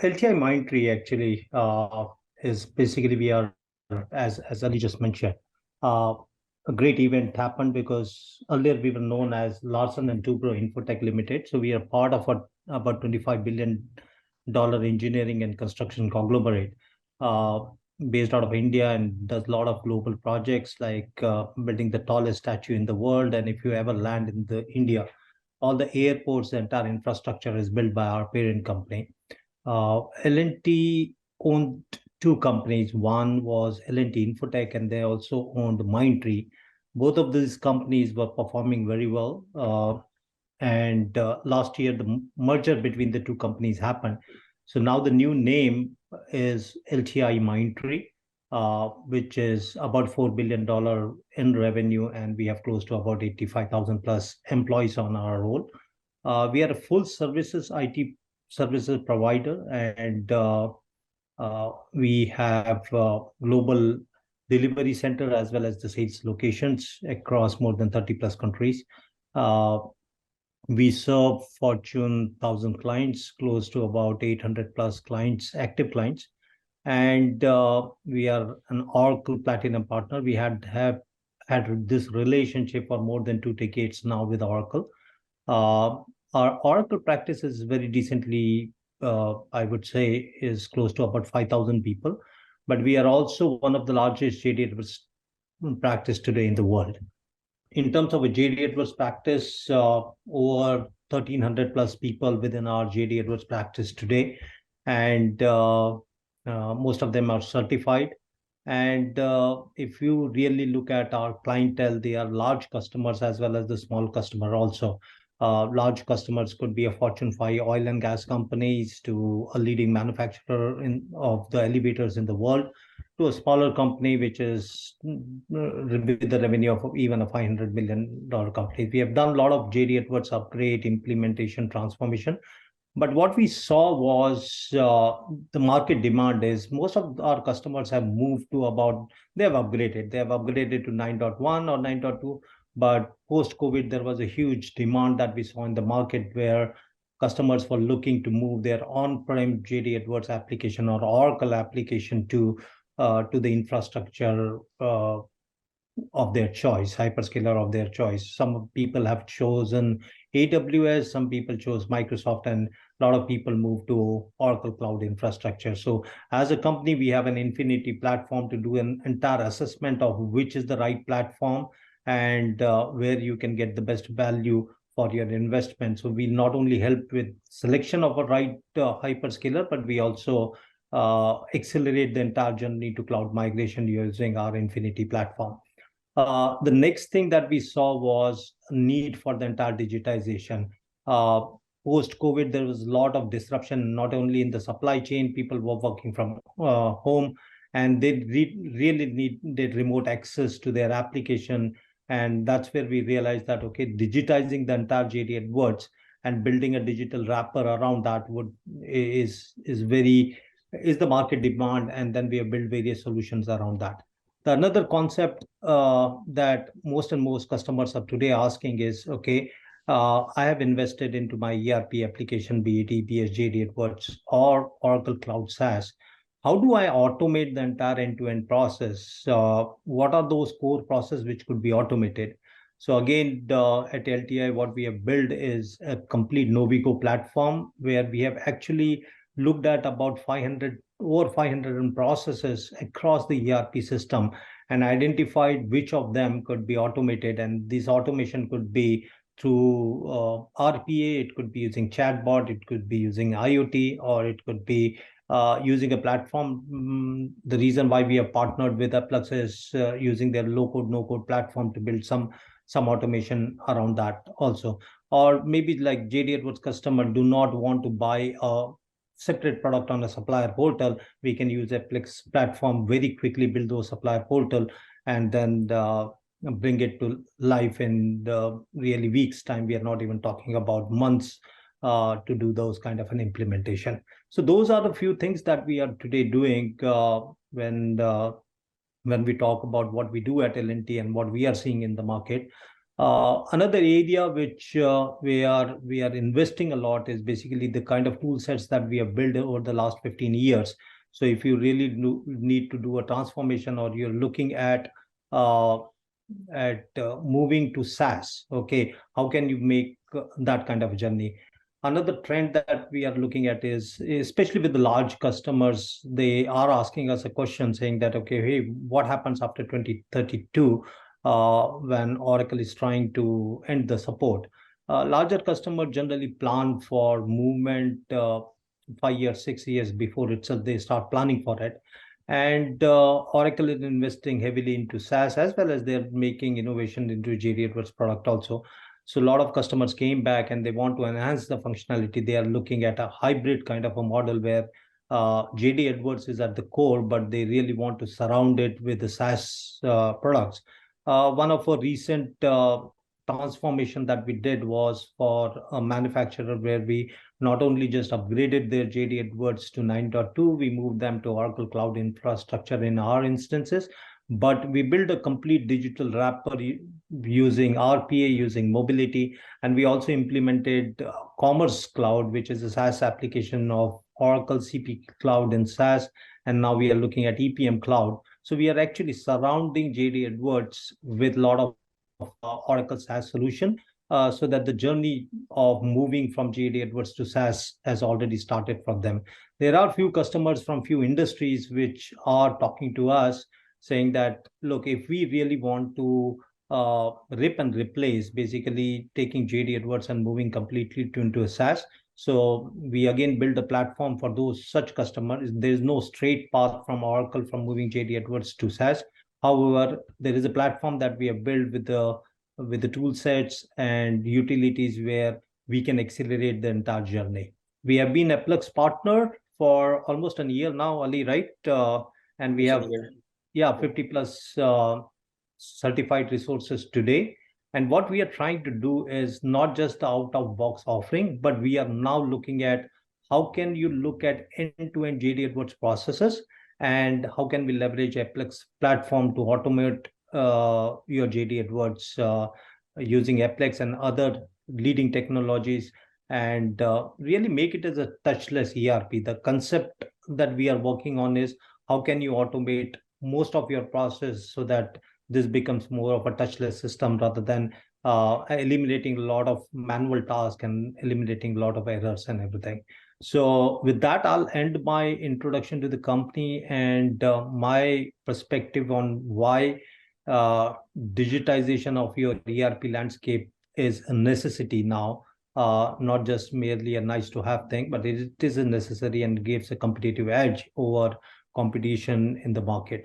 LTIMindtree actually is basically we are as Ali just mentioned, uh, a great event happened because earlier we were known as Larsen and Toubro Infotech Limited. So we are part of a about $25 billion engineering and construction conglomerate uh, based out of India and does a lot of global projects like building the tallest statue in the world. And if you ever land in the India, all the airports, the entire infrastructure is built by our parent company. L&T owned two companies. One was L&T Infotech, and they also owned Mindtree. Both of these companies were performing very well. And last year, the merger between the two companies happened. So now the new name is LTIMindtree, which is about $4 billion in revenue, and we have close to about 85,000 plus employees on our roll. We are a full services IT services provider, and we have global delivery center as well as the sales locations across more than 30 plus countries. Uh, we serve Fortune 1000 clients, close to about 800 plus clients, active clients, and we are an Oracle Platinum partner. We have had this relationship for more than 2 decades now with Oracle. Uh, our Oracle practice is very decently, I would say, is close to about 5,000 people. But we are also one of the largest JD Edwards practice today in the world. In terms of a JD Edwards practice, over 1,300 plus people within our JD Edwards practice today, and most of them are certified. And if you really look at our clientele, they are large customers as well as the small customer also. Large customers could be a Fortune 5 oil and gas companies to a leading manufacturer of the elevators in the world to a smaller company, which is with the revenue of even a $500 million company. We have done a lot of JD Edwards upgrade, implementation, transformation. But what we saw was the market demand is most of our customers have moved to about, they have upgraded to 9.1 or 9.2. But post-COVID, there was a huge demand that we saw in the market where customers were looking to move their on-prem JD Edwards application or Oracle application to the infrastructure of their choice, hyperscaler of their choice. Some people have chosen AWS, some people chose Microsoft, and a lot of people move to Oracle Cloud Infrastructure. So as a company, we have an Infinity platform to do an entire assessment of which is the right platform and where you can get the best value for your investment. So we not only help with selection of a right hyperscaler, but we also accelerate the entire journey to cloud migration using our Infinity platform. The next thing that we saw was a need for the entire digitization. Post-COVID, there was a lot of disruption, not only in the supply chain, people were working from home, and they really needed remote access to their application. And that's where we realized that, okay, digitizing the entire JD Edwards and building a digital wrapper around that is the market demand. And then we have built various solutions around that. The another concept that most customers are today asking is, okay, I have invested into my ERP application, be it EBS, JD Edwards, or Oracle Cloud SaaS. How do I automate the entire end-to-end process? What are those core processes which could be automated? So again, at LTI, what we have built is a complete Novico platform where we have actually looked at about 500 processes across the ERP system and identified which of them could be automated. And this automation could be through RPA, it could be using chatbot, it could be using IoT, or it could be using a platform. The reason why we have partnered with Ephlux is using their low-code, no-code platform to build some automation around that also. Or maybe like JD Edwards customer do not want to buy a separate product on a supplier portal, we can use a Ephlux platform, very quickly build those supplier portal, and then bring it to life in the really weeks time. We are not even talking about months to do those kind of an implementation. So those are the few things that we are today doing when we talk about what we do at L&T and what we are seeing in the market. Another area which we are investing a lot is basically the kind of tool sets that we have built over the last 15 years. So if you really need to do a transformation, or you're looking at moving to SaaS, okay, how can you make that kind of journey? Another trend that we are looking at is, especially with the large customers, they are asking us a question saying that, okay, hey, what happens after 2032 when Oracle is trying to end the support? Larger customers generally plan for movement 5 years, 6 years before itself they start planning for it. And Oracle is investing heavily into SaaS, as well as they're making innovation into JD Edwards product also. So a lot of customers came back and they want to enhance the functionality. They are looking at a hybrid kind of a model where JD Edwards is at the core, but they really want to surround it with the SaaS products. One of our recent transformation that we did was for a manufacturer, where we not only just upgraded their JD Edwards to 9.2, we moved them to Oracle Cloud Infrastructure in our instances, but we built a complete digital wrapper using RPA, using mobility, and we also implemented Commerce Cloud, which is a SaaS application of Oracle CP Cloud in SaaS, and now we are looking at EPM Cloud. So we are actually surrounding JD Edwards with a lot of Oracle SaaS solution, so that the journey of moving from JD Edwards to SaaS has already started for them. There are few customers from few industries which are talking to us saying that, look, if we really want to rip and replace, basically taking JD Edwards and moving completely into a SaaS. So we again build a platform for those such customers. There's no straight path from Oracle from moving JD Edwards to SaaS. However, there is a platform that we have built with the tool sets and utilities where we can accelerate the entire journey. We have been Ephlux partner for almost a year now, Ali, right? And we have 50 plus certified resources today. And what we are trying to do is not just the out-of-box offering, but we are now looking at how can you look at end-to-end JD Edwards processes, and how can we leverage Ephlux platform to automate your JD Edwards using Ephlux and other leading technologies, and really make it as a touchless ERP. The concept that we are working on is how can you automate most of your process so that this becomes more of a touchless system, rather than eliminating a lot of manual tasks and eliminating a lot of errors and everything. So with that, I'll end my introduction to the company and my perspective on why digitization of your ERP landscape is a necessity now, not just merely a nice to have thing, but it is a necessary and gives a competitive edge over competition in the market.